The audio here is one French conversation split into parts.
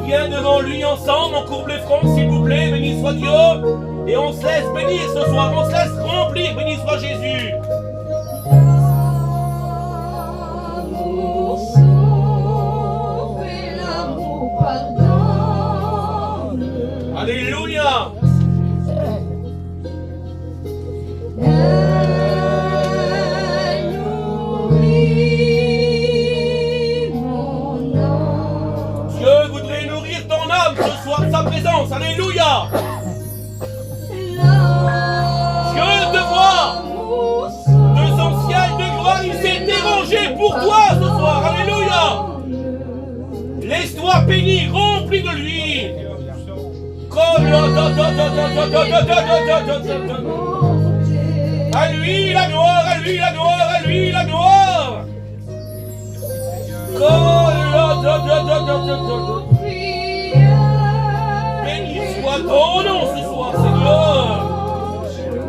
vient devant lui ensemble, on courbe les fronts, s'il vous plaît, béni soit Dieu. Et on se laisse bénir ce soir, on se laisse remplir, béni soit Jésus. Alléluia. Dieu voudrait nourrir ton âme ce soir de sa présence. Alléluia. Dieu te voit de son ciel de gloire. Il s'est dérangé pour toi ce soir. Alléluia. Laisse-toi bénir, rempli de lui. À lui la gloire, à lui la gloire, à lui la gloire. Béni soit ton nom ce soir, Seigneur.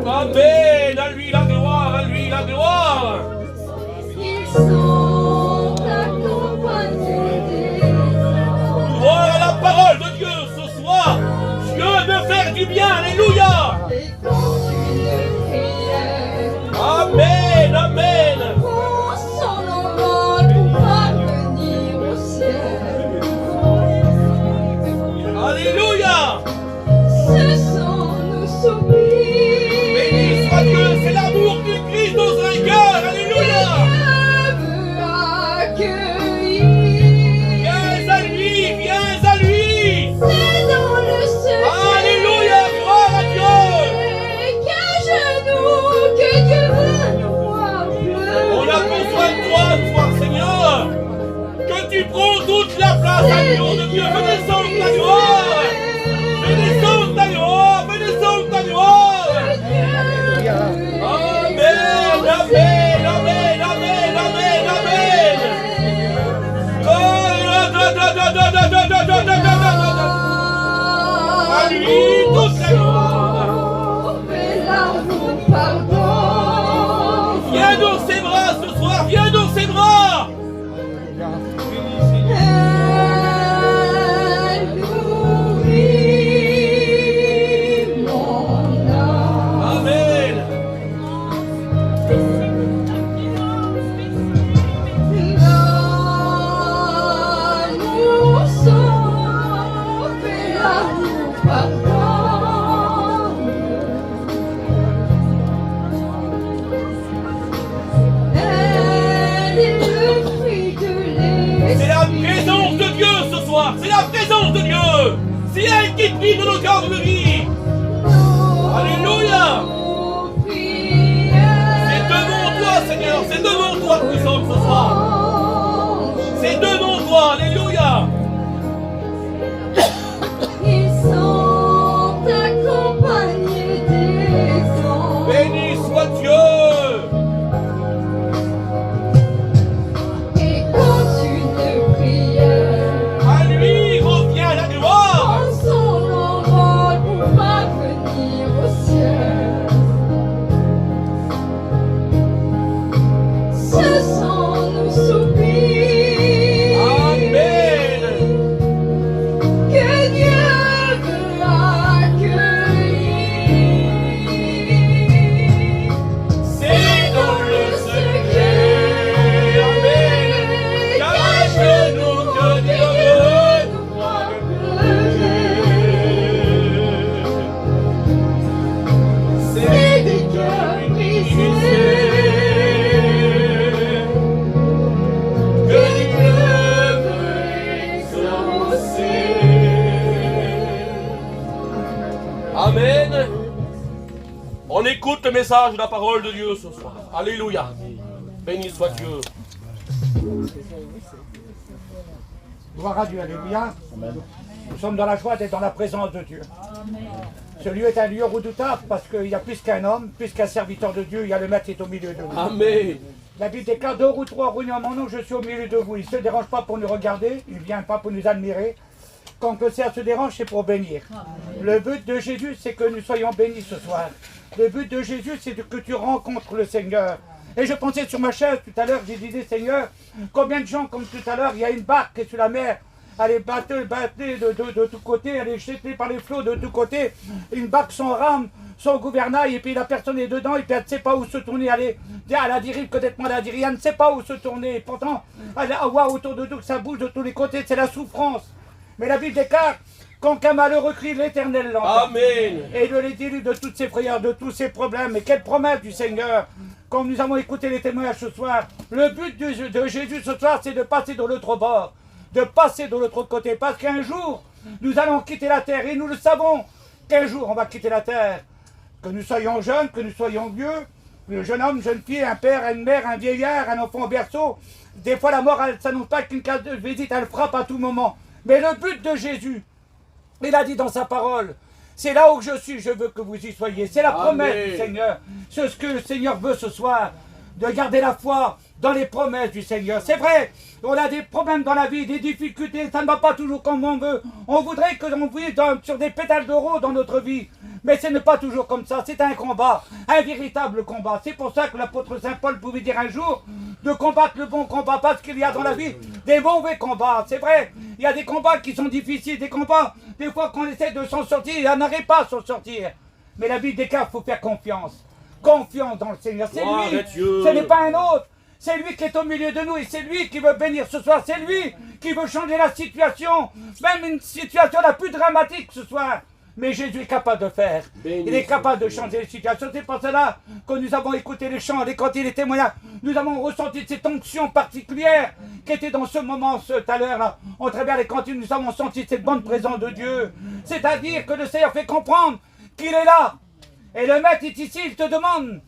Amen. À lui la gloire, à lui la gloire. Gloire à la parole de Dieu ce soir. Dieu veut faire du bien. Alléluia. Amen, amen. Alléluia. Béni soit Dieu, c'est l'amour du Christ dans un cœur. Alléluia. Viens à lui, viens à lui. Alléluia, gloire à Dieu. On a besoin de toi ce soir, Seigneur. Que tu prends toute la place, Seigneur de Dieu. Fais descendre ta gloire. Fais descendre ta gloire. Fais descendre ta gloire. Amen, amen, amen, amen, amen, amen. À lui toute la gloire. Viens dans ses bras ce soir. Viens dans ses bras. C'est la présence de Dieu. C'est elle qui brille dans nos garderies. Alléluia. C'est devant toi, Seigneur. C'est devant toi que nous sommes ce soir. C'est devant toi. Alléluia. Ils sont accompagnés des anges. Béni soit Dieu. On écoute le message de la parole de Dieu ce soir. Alléluia. Béni soit Dieu. Gloire à Dieu, alléluia. Nous sommes dans la joie d'être dans la présence de Dieu. Ce lieu est un lieu redoutable parce qu'il y a plus qu'un homme, plus qu'un serviteur de Dieu, il y a le maître qui est au milieu de nous. Amen. La Bible déclare 2 ou 3 réunis en mon nom, je suis au milieu de vous. Il ne se dérange pas pour nous regarder, il ne vient pas pour nous admirer. Quand le cerf se dérange, c'est pour bénir. Le but de Jésus, c'est que nous soyons bénis ce soir. Le but de Jésus, c'est que tu rencontres le Seigneur. Et je pensais sur ma chaise tout à l'heure, j'ai dit, Seigneur, combien de gens comme tout à l'heure, il y a une barque qui est sur la mer. elle est battue de tous côtés, elle est jetée par les flots de tous côtés, une barque sans rame, sans gouvernail, et puis la personne est dedans, et puis elle ne sait pas où se tourner, elle a des rives complètement, elle a des rives, elle ne sait pas où se tourner, et pourtant, elle voit autour de tout que ça bouge de tous les côtés, c'est la souffrance. Mais la Bible déclare, quand un malheureux crie, l'Éternel l'entend. Amen. Et de les délivre de toutes ses frayeurs, de tous ses problèmes. Et quelle promesse du Seigneur! Quand nous avons écouté les témoignages ce soir, le but de Jésus ce soir, c'est de passer de l'autre bord, de passer de l'autre côté. Parce qu'un jour, nous allons quitter la terre. Et nous le savons qu'un jour, on va quitter la terre. Que nous soyons jeunes, que nous soyons vieux, un jeune homme, jeune fille, un père, une mère, un vieillard, un enfant au berceau. Des fois, la mort, elle ne s'annonce pas qu'une case de visite, elle frappe à tout moment. Mais le but de Jésus, il a dit dans sa parole, c'est là où je suis, je veux que vous y soyez. C'est la promesse du Seigneur. C'est ce que le Seigneur veut ce soir, de garder la foi dans les promesses du Seigneur. C'est vrai, on a des problèmes dans la vie, des difficultés, ça ne va pas toujours comme on veut. On voudrait que l'on vive sur des pétales de rose dans notre vie. Mais ce n'est pas toujours comme ça, c'est un combat, un véritable combat. C'est pour ça que l'apôtre Saint Paul pouvait dire un jour de combattre le bon combat, parce qu'il y a dans la vie des mauvais combats. C'est vrai, il y a des combats qui sont difficiles, des combats, des fois qu'on essaie de s'en sortir, on n'arrive pas à s'en sortir. Mais la Bible déclare qu'il faut faire confiance. Confiance dans le Seigneur, c'est lui, ce n'est pas un autre. C'est lui qui est au milieu de nous et c'est lui qui veut bénir ce soir. C'est lui qui veut changer la situation, même une situation la plus dramatique ce soir. Mais Jésus est capable de faire. Il est capable de changer les situations. C'est pour cela que nous avons écouté les chants, les cantiques, les témoignages. Nous avons ressenti cette onction particulière qui était dans ce moment, tout à l'heure là. Au travers les cantiques, nous avons senti cette bonne présence de Dieu. C'est-à-dire que le Seigneur fait comprendre qu'il est là. Et le maître est ici, il te demande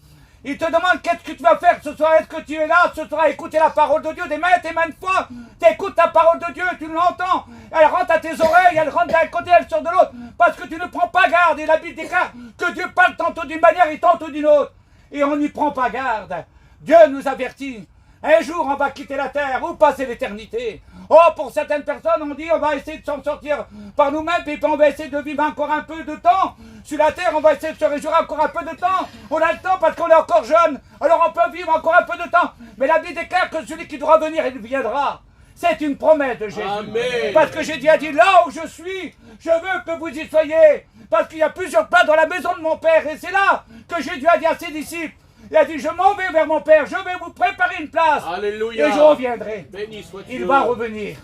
qu'est-ce que tu vas faire ce soir. Est-ce que tu es là ce soir à écouter la parole de Dieu des maintes et maintes fois? Tu écoutes ta parole de Dieu, tu l'entends. Elle rentre à tes oreilles, elle rentre d'un côté, elle sort de l'autre. Parce que tu ne prends pas garde. Et la Bible déclare que Dieu parle tantôt d'une manière et tantôt d'une autre. Et on n'y prend pas garde. Dieu nous avertit. Un jour, on va quitter la terre ou passer l'éternité. Oh, pour certaines personnes, on dit on va essayer de s'en sortir par nous-mêmes, et puis on va essayer de vivre encore un peu de temps. Sur la terre, on va essayer de se réjouir encore un peu de temps. On a le temps parce qu'on est encore jeune. Alors on peut vivre encore un peu de temps. Mais la Bible déclare que celui qui doit venir, il viendra. C'est une promesse de Jésus. Amen. Parce que Jésus a dit, là où je suis, je veux que vous y soyez. Parce qu'il y a plusieurs places dans la maison de mon Père. Et c'est là que Jésus a dit à ses disciples, il a dit, je m'en vais vers mon Père, je vais vous préparer une place. Alléluia. Et je reviendrai. Béni soit Dieu. Il va revenir.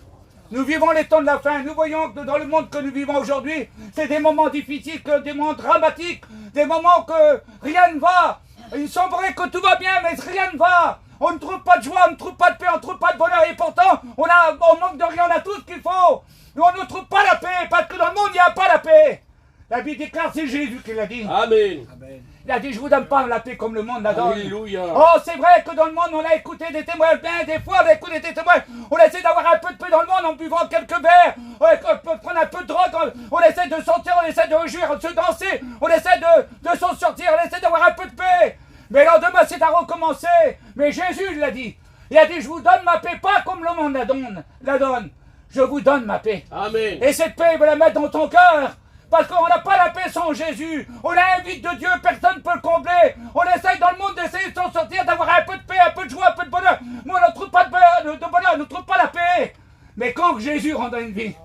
Nous vivons les temps de la fin. Nous voyons que dans le monde que nous vivons aujourd'hui, c'est des moments difficiles, des moments dramatiques, des moments que rien ne va. Il semblerait que tout va bien, mais rien ne va. On ne trouve pas de joie, on ne trouve pas de paix, on ne trouve pas de bonheur. Et pourtant, on manque de rien, on a tout ce qu'il faut. Mais on ne trouve pas la paix, parce que dans le monde, il n'y a pas la paix. La Bible déclare, c'est Jésus qui l'a dit. Amen. Il a dit, je vous donne pas la paix comme le monde la donne. Alléluia. Oh, c'est vrai que dans le monde, on a écouté des témoignages, bien des fois, on a écouté des témoignages. On essaie d'avoir un peu de paix dans le monde en buvant quelques verres. On peut prendre un peu de drogue, on essaie de sortir, on essaie de réjouir, de se danser. On essaie de s'en sortir, on essaie d'avoir un peu de paix. Mais le lendemain, c'est à recommencer. Mais Jésus, il l'a dit. Il a dit, je vous donne ma paix, pas comme le monde la donne. Je vous donne ma paix. Amen. Et cette paix, il veut la mettre dans ton cœur. Parce qu'on n'a pas la paix sans Jésus. On a un vide de Dieu, personne ne peut le combler. On essaye dans le monde d'essayer de s'en sortir, d'avoir un peu de paix, un peu de joie, un peu de bonheur. Mais on ne trouve pas de bonheur, on ne trouve pas la paix. Mais quand Jésus rend dans une vie,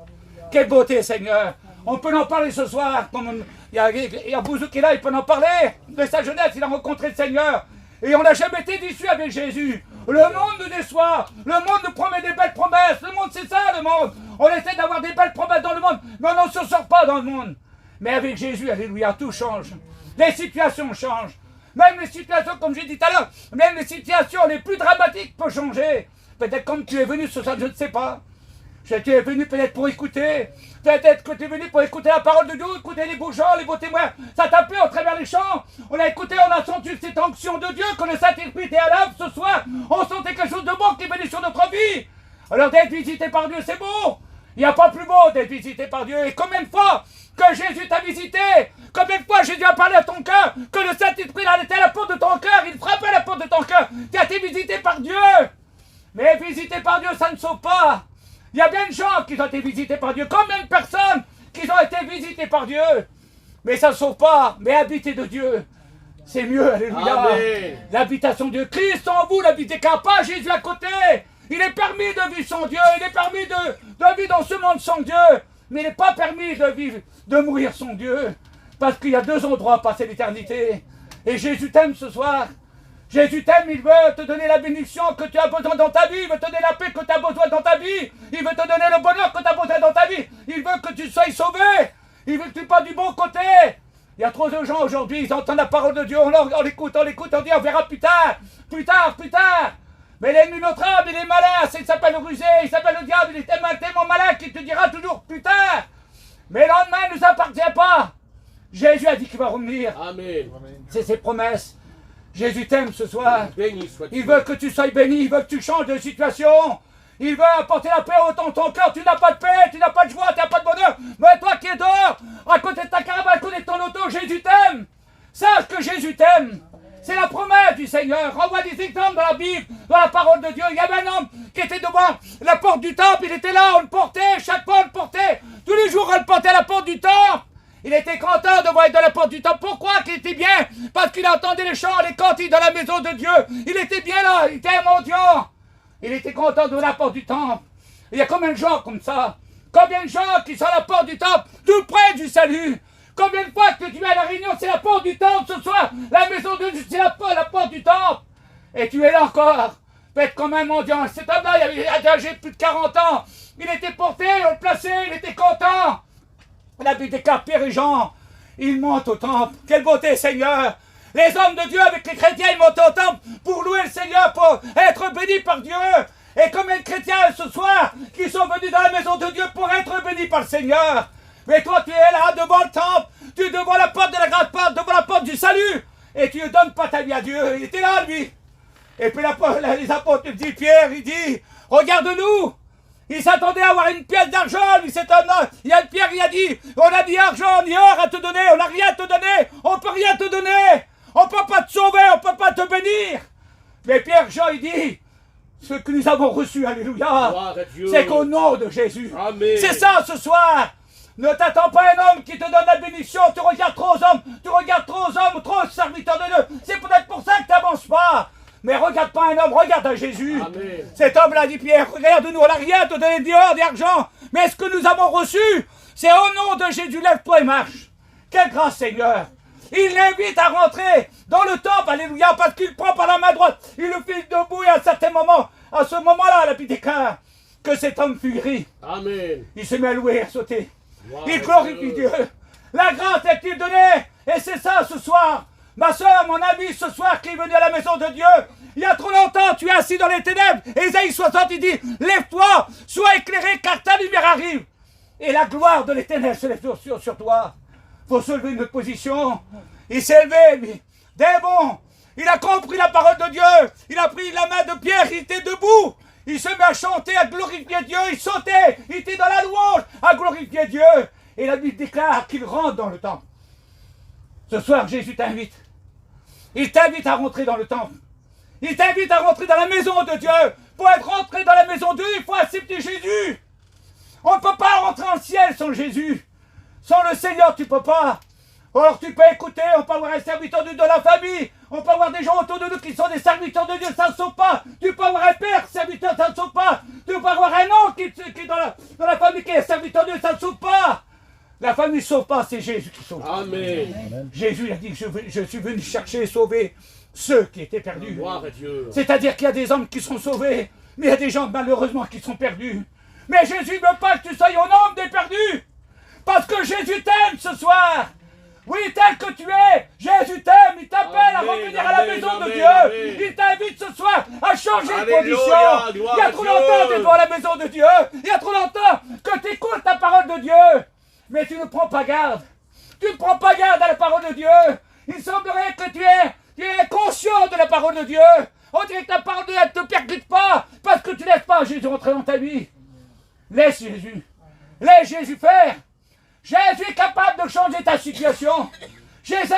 quelle beauté, Seigneur. On peut en parler ce soir. Il y a Bouzou qui est là, il peut en parler. De sa jeunesse, il a rencontré le Seigneur. Et on n'a jamais été déçu avec Jésus. Le monde nous déçoit. Le monde nous promet des belles promesses. Le monde, c'est ça, le monde. On essaie d'avoir des belles promesses dans le monde, mais on ne se sort pas dans le monde. Mais avec Jésus, alléluia, tout change. Les situations changent. Même les situations, comme j'ai dit tout à l'heure, même les situations les plus dramatiques peuvent changer. Peut-être comme tu es venu ce soir, je ne sais pas. Tu es venu peut-être pour écouter. Peut-être que tu es venu pour écouter la parole de Dieu, écouter les beaux chants, les beaux témoins. Ça t'a plu au travers les chants. On a écouté, on a senti cette onction de Dieu que le Saint-Esprit était à l'œuvre ce soir. On sentait quelque chose de bon qui venait sur notre vie. Alors d'être visité par Dieu, c'est beau. Il n'y a pas plus beau d'être visité par Dieu. Et combien de fois que Jésus t'a visité, combien de fois Jésus a parlé à ton cœur, que le Saint-Esprit était à la porte de ton cœur, il frappait à la porte de ton cœur. Tu as été visité par Dieu. Mais visité par Dieu, ça ne sauve pas. Il y a bien de gens qui ont été visités par Dieu. Combien de personnes qui ont été visitées par Dieu? Mais ça ne sauve pas. Mais habiter de Dieu, c'est mieux. Alléluia. L'habitation de Dieu. Christ en vous, l'habiter car pas Jésus à côté. Il est permis de vivre sans Dieu. Il est permis de vie dans ce monde sans Dieu. Mais il n'est pas permis de vivre, de mourir sans Dieu. Parce qu'il y a 2 endroits à passer l'éternité. Et Jésus t'aime ce soir. Jésus t'aime, il veut te donner la bénédiction que tu as besoin dans ta vie. Il veut te donner la paix que tu as besoin dans ta vie. Il veut te donner le bonheur que tu as besoin dans ta vie. Il veut que tu sois sauvé. Il veut que tu passes du bon côté. Il y a trop de gens aujourd'hui, ils entendent la parole de Dieu, on l'écoute, on dit on verra plus tard. Mais l'ennemi de notre âme, il est malin, il s'appelle le rusé, il s'appelle le diable, il est tellement malin qu'il te dira toujours plus tard. Mais le lendemain ne nous appartient pas. Jésus a dit qu'il va revenir. Amen. C'est ses promesses. Jésus t'aime ce soir. Béni sois-tu. Il veut que tu sois béni, il veut que tu changes de situation. Il veut apporter la paix dans ton cœur. Tu n'as pas de paix, tu n'as pas de joie, tu n'as pas de bonheur. Mais toi qui es dehors, à côté de ta caravane, à côté de ton auto, Jésus t'aime. Sache que Jésus t'aime. C'est la promesse du Seigneur. On voit des exemples dans la Bible, dans la parole de Dieu. Il y avait un homme qui était devant la porte du temple. Il était là, on le portait, chaque fois on le portait. Tous les jours on le portait à la porte du temple. Il était content de voir être dans la porte du temple. Pourquoi qu'il était bien? Parce qu'il entendait les chants, les cantiques dans la maison de Dieu. Il était bien là, il était un mendiant. Il était content de la porte du temple. Il y a combien de gens comme ça? Combien de gens qui sont à la porte du temple, tout près du salut? Combien de fois que tu es à la réunion, c'est la porte du temple ce soir? La maison de Dieu, c'est la porte du temple. Et tu es là encore, peut-être comme un mendiant. Cet homme-là, il avait âgé plus de 40 ans. Il était porté, on le plaçait, il était content. La Bible déclare Pierre et Jean, ils montent au temple. Quelle beauté, Seigneur! Les hommes de Dieu avec les chrétiens, ils montent au temple pour louer le Seigneur, pour être bénis par Dieu. Et combien de chrétiens ce soir qui sont venus dans la maison de Dieu pour être bénis par le Seigneur? Mais toi, tu es là devant le temple, tu es devant la porte de la grande porte, devant la porte du salut, et tu ne donnes pas ta vie à Dieu. Il était là, lui. Et puis les apôtres, il dit, Pierre, il dit, regarde-nous. Il s'attendait à avoir une pièce d'argent, lui, cet homme-là. Il y a Pierre, il a dit, on a ni argent, ni or à te donner, on n'a rien à te donner, on ne peut rien te donner. On ne peut pas te sauver, on ne peut pas te bénir. Mais Pierre, Jean, il dit, ce que nous avons reçu, alléluia, c'est qu'au nom de Jésus. Amen. C'est ça ce soir. Ne t'attends pas à un homme qui te donne la bénédiction. Tu regardes trop aux hommes, trop aux serviteurs de Dieu. C'est peut-être pour ça que tu n'avances pas. Mais regarde pas un homme, regarde à Jésus. Amen. Cet homme-là dit Pierre, regarde-nous, on n'a rien à te donner d'or, d'argent. Mais ce que nous avons reçu, c'est au nom de Jésus, lève-toi et marche. Quelle grâce, Seigneur. Il l'invite à rentrer dans le temple, alléluia, parce qu'il prend par la main droite. Il le fait debout et à un certain moment, à ce moment-là, la Bible déclare que cet homme fut guéri. Amen. Il se met à louer et à sauter. Wow, Il glorifie Dieu. La grâce est-il donnée? Et c'est ça ce soir. Ma soeur, mon ami, ce soir qui est venu à la maison de Dieu, il y a trop longtemps, tu es assis dans les ténèbres. Ésaïe 60, il dit, lève-toi, sois éclairé, car ta lumière arrive. Et la gloire de l'Éternel se lève sur toi. Il faut se lever une position. Il s'est levé, lui. Des bons. Il a compris la parole de Dieu. Il a pris la main de Pierre, il était debout. Il se met à chanter, à glorifier Dieu. Il sautait, il était dans la louange, à glorifier Dieu. Et la Bible déclare qu'il rentre dans le temple. Ce soir, Jésus t'invite. Il t'invite à rentrer dans le temple. Il t'invite à rentrer dans la maison de Dieu. Pour être rentré dans la maison de Dieu, il faut accepter Jésus. On ne peut pas rentrer en ciel sans Jésus. Sans le Seigneur, tu ne peux pas. Alors tu peux écouter, on peut avoir un serviteur de la famille, on peut avoir des gens autour de nous qui sont des serviteurs de Dieu, ça ne sauve pas. Tu peux avoir un père serviteur, ça ne sauve pas. Tu peux avoir un oncle qui est dans la famille qui est serviteur de Dieu, ça ne sauve pas. La famille ne sauve pas, c'est Jésus qui sauve. Amen. Jésus a dit que je suis venu chercher et sauver ceux qui étaient perdus. Gloire à Dieu. C'est-à-dire qu'il y a des hommes qui sont sauvés, mais il y a des gens malheureusement qui sont perdus. Mais Jésus ne veut pas que tu sois au nombre des perdus. Parce que Jésus t'aime ce soir. Oui, tel que tu es, Jésus t'aime, il t'appelle à revenir à la maison de Dieu. Amen. Il t'invite ce soir à changer de Alléluia, condition. gloire Il y a à trop Dieu. longtemps que tu es devant la maison de Dieu. Il y a trop longtemps que tu écoutes la parole de Dieu. Mais tu ne prends pas garde. Tu ne prends pas garde à la parole de Dieu. Il semblerait que tu es conscient de la parole de Dieu. On dirait que la parole de Dieu ne te percute pas parce que tu ne laisses pas Jésus rentrer dans ta vie. Laisse Jésus. Laisse Jésus faire. Jésus est capable de changer ta situation. Jésus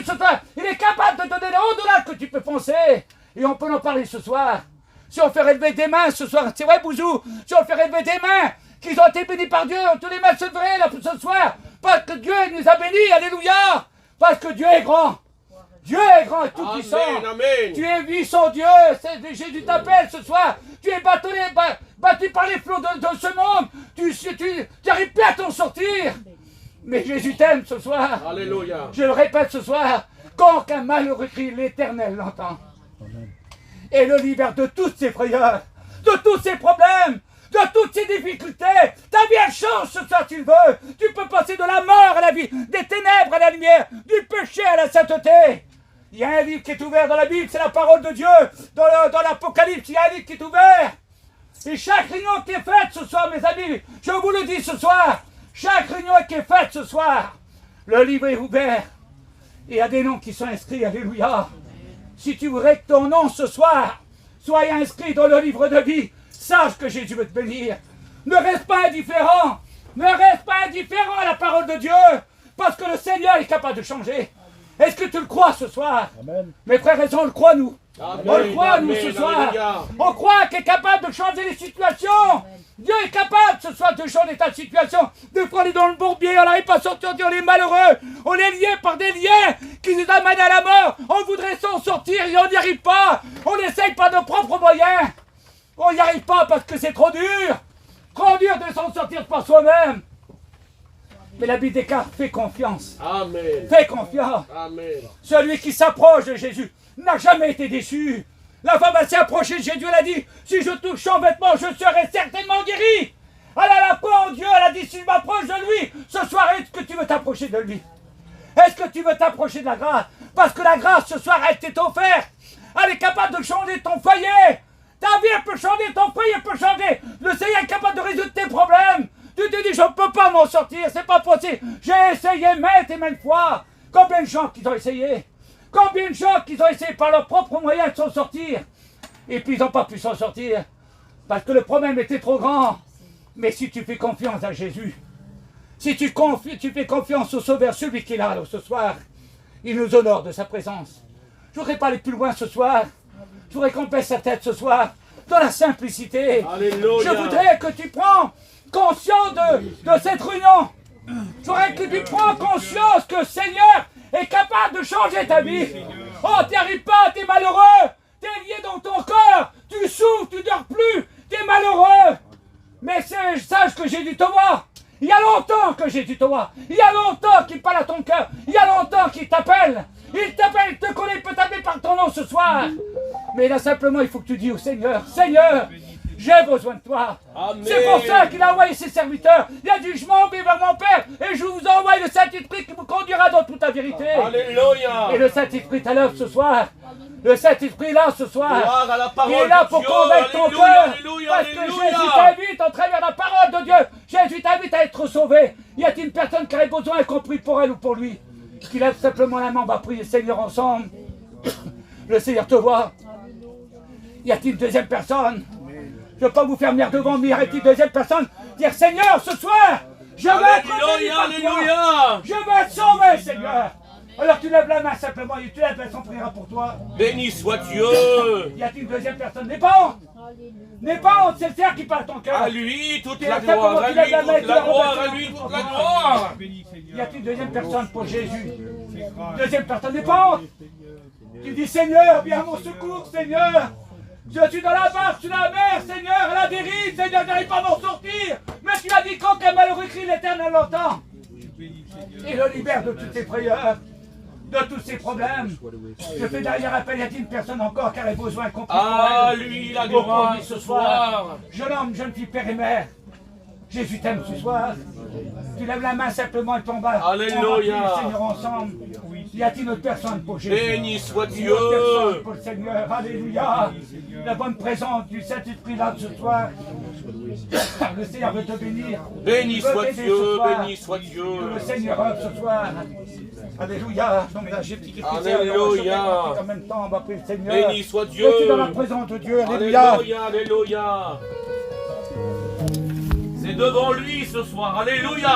ce soir, il est capable de te donner au-delà que tu peux penser. Et on peut en parler ce soir. Si on fait relever des mains ce soir, c'est vrai Bouzou, si on fait relever des mains qui ont été bénies par Dieu, tous les mains se leveraient là ce soir, parce que Dieu nous a bénis, alléluia, parce que Dieu est grand. Dieu est grand et tout puissant. Amen. Tu es puissant Dieu. Jésus t'appelle ce soir. Tu es bâtonné, battu par les flots de ce monde. Tu n'arrives plus à t'en sortir. Mais Jésus t'aime ce soir. Alléluia. Je le répète ce soir, quand un malheureux crie, l'Éternel l'entend. Et le libère de toutes ses frayeurs, de tous ses problèmes, de toutes ses difficultés. Ta vie elle change ce soir tu le veux. Tu peux passer de la mort à la vie, des ténèbres à la lumière, du péché à la sainteté. Il y a un livre qui est ouvert dans la Bible, c'est la parole de Dieu. Dans l'Apocalypse, il y a un livre qui est ouvert. Et chaque réunion qui est faite ce soir, mes amis, je vous le dis ce soir, chaque réunion qui est faite ce soir, le livre est ouvert. Et il y a des noms qui sont inscrits, alléluia. Si tu voudrais que ton nom ce soir soit inscrit dans le livre de vie, sache que Jésus veut te bénir. Ne reste pas indifférent. Ne reste pas indifférent à la parole de Dieu. Parce que le Seigneur est capable de changer. Est-ce que tu le crois ce soir? Amen. Mes frères et sœurs, on le croit nous. Amen. On le croit nous ce soir. Alléluia. On croit qu'il est capable de changer les situations. Dieu est capable ce soir de changer ta situation. Des fois on est dans le bourbier, on n'arrive pas à sortir, on est malheureux. On est lié par des liens qui nous amènent à la mort. On voudrait s'en sortir et on n'y arrive pas. On essaye par nos propres moyens. On n'y arrive pas parce que c'est trop dur. Trop dur de s'en sortir par soi-même. Mais la Bible déclare, fais confiance. Amen. Fais confiance. Amen. Celui qui s'approche de Jésus n'a jamais été déçu. La femme s'est approchée de Jésus, elle a dit, si je touche son vêtement, je serai certainement guéri. Elle a la foi en Dieu, elle a dit, si je m'approche de lui, ce soir, est-ce que tu veux t'approcher de lui? Est-ce que tu veux t'approcher de la grâce? Parce que la grâce, ce soir, elle t'est offerte. Elle est capable de changer ton foyer. Ta vie, elle peut changer, ton foyer peut changer. Le Seigneur est capable de résoudre tes problèmes. Tu te dis, je ne peux pas m'en sortir, c'est pas possible. J'ai essayé maintes et maintes fois. Combien de gens qui ont essayé? Combien de gens qui ont essayé par leurs propres moyens de s'en sortir? Et puis ils n'ont pas pu s'en sortir. Parce que le problème était trop grand. Mais si tu fais confiance à Jésus, si tu fais confiance au Sauveur, celui qui est là ce soir, il nous honore de sa présence. Je ne voudrais pas aller plus loin ce soir. Je voudrais qu'on baisse sa tête ce soir, dans la simplicité. Alléluia. Je voudrais que tu prends conscience de cette réunion. Je voudrais que tu prends conscience que le Seigneur est capable de changer ta vie. Oh, tu n'y arrives pas, tu es malheureux. Tu es lié dans ton corps. Tu souffres, tu ne dors plus. Tu es malheureux. Mais sache que Jésus te voit. Il y a longtemps que Jésus te voit. Il y a longtemps qu'il parle à ton cœur. Il y a longtemps qu'il t'appelle. Il t'appelle, il te connaît, il peut t'appeler par ton nom ce soir. Mais là simplement, il faut que tu dis au Seigneur, Seigneur, j'ai besoin de toi. Amen. C'est pour ça qu'il a envoyé ses serviteurs. Il a dit, je m'en vais vers mon Père et je vous envoie le Saint-Esprit qui vous conduira dans toute la vérité. Alléluia. Et le Saint-Esprit est à l'œuvre ce soir. Le Saint-Esprit est là ce soir. Gloire à la parole Il est là de pour Dieu. convaincre ton Alléluia, cœur. alléluia, Parce que alléluia. Jésus t'invite en travers la parole de Dieu. Jésus t'invite à être sauvé. Y a-t-il une personne qui aurait besoin qu'on prie pour elle ou pour lui? Qu'il lève simplement la main, on va prier le Seigneur ensemble. Le Seigneur te voit. Y a-t-il une deuxième personne? Je ne veux pas vous faire venir devant, mais y a-t-il une deuxième personne? Dire, Seigneur, ce soir, je veux être béni Alléluia, par toi. alléluia. Je veux être sauvé, Seigneur. Alors tu lèves la main simplement, et tu lèves la main, on priera pour toi. Béni soit Dieu. Y a-t-il une deuxième personne? N'aie pas honte. N'aie pas honte, c'est le Seigneur qui parle ton cœur. À lui toute Et la simplement, gloire. À tu lèves lui la main, toute tu la la gloire. remets À sur lui le toute front. la gloire. Y a-t-il une deuxième personne pour Jésus? Deuxième personne, n'aie pas honte. Tu dis, Seigneur, viens à mon secours, Seigneur. Je suis dans la barque, sur la mer, Seigneur, à la dérive, Seigneur, je n'arrive pas à m'en sortir. Mais tu as dit quand un malheureux crie, l'Éternel l'entend. Et le libère de toutes ses frayeurs, de tous ses problèmes. Je fais derrière appel, y a-t-il une personne encore qui aurait besoin qu'on prie pour À elle? lui la Pour gloire lui ce soir. Jeune homme, jeune fille, père et mère, Jésus t'aime ce soir. Tu lèves la main simplement et tombe. Alléluia. On va prier le Seigneur ensemble. Y a-t-il une autre personne pour Jésus? Béni soit Une Dieu. autre personne pour le Seigneur. Alléluia. La bonne présence du Saint-Esprit là ce soir. Le Seigneur veut te bénir. Béni Il veut soit t'aider Dieu. ce soir. Béni soit Dieu. Que le Seigneur œuvre ce soir. Alléluia. Donc là, j'ai petit Alléluia. En même temps, on va prier le Seigneur. Béni soit Dieu. Je suis dans la présence de Dieu. Alléluia. Alléluia, alléluia. C'est devant lui ce soir. Alléluia.